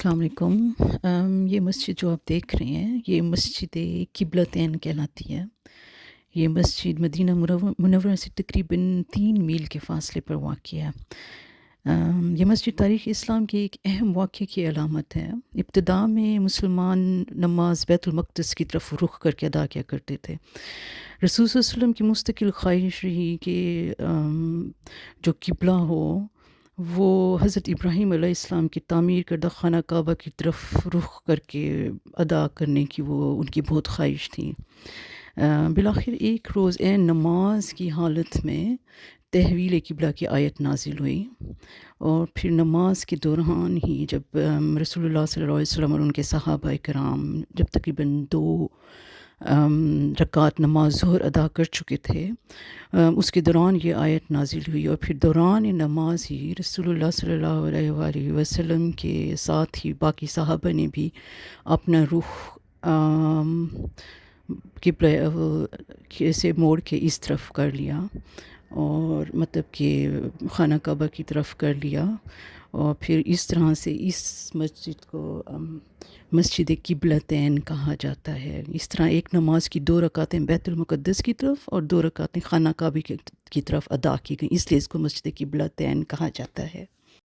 السلام علیکم۔ یہ مسجد جو آپ دیکھ رہے ہیں یہ مسجد قبلتین کہلاتی ہے۔ یہ مسجد مدینہ منورہ سے تقریباً 3 میل کے فاصلے پر واقع ہے۔ یہ مسجد تاریخ اسلام کے ایک اہم واقعے کی علامت ہے۔ ابتداء میں مسلمان نماز بیت المقدس کی طرف رخ کر کے ادا کیا کرتے تھے۔ رسول صلی اللہ علیہ وسلم کی مستقل خواہش رہی کہ جو قبلہ ہو وہ حضرت ابراہیم علیہ السلام کی تعمیر کردہ خانہ کعبہ کی طرف رخ کر کے ادا کرنے کی وہ ان کی بہت خواہش تھی۔ بالآخر ایک روز عین نماز کی حالت میں تحویل قبلہ کی آیت نازل ہوئی، اور پھر نماز کے دوران ہی جب رسول اللہ صلی اللہ علیہ وسلم اور ان کے صحابہ کرام جب تقریباً 2 رکعت نماز ظہر ادا کر چکے تھے، اس کے دوران یہ آیت نازل ہوئی، اور پھر دوران نماز ہی رسول اللہ صلی اللہ علیہ وآلہ وسلم کے ساتھ ہی باقی صحابہ نے بھی اپنا رخ قبلہ سے موڑ کے اس طرف کر لیا، اور مطلب کہ خانہ کعبہ کی طرف کر لیا، اور پھر اس طرح سے اس مسجد کو مسجد قبلتین کہا جاتا ہے۔ اس طرح ایک نماز کی 2 رکعتیں بیت المقدس کی طرف اور 2 رکعتیں خانہ کعبہ کی طرف ادا کی گئیں، اس لیے اس کو مسجد قبلتین کہا جاتا ہے۔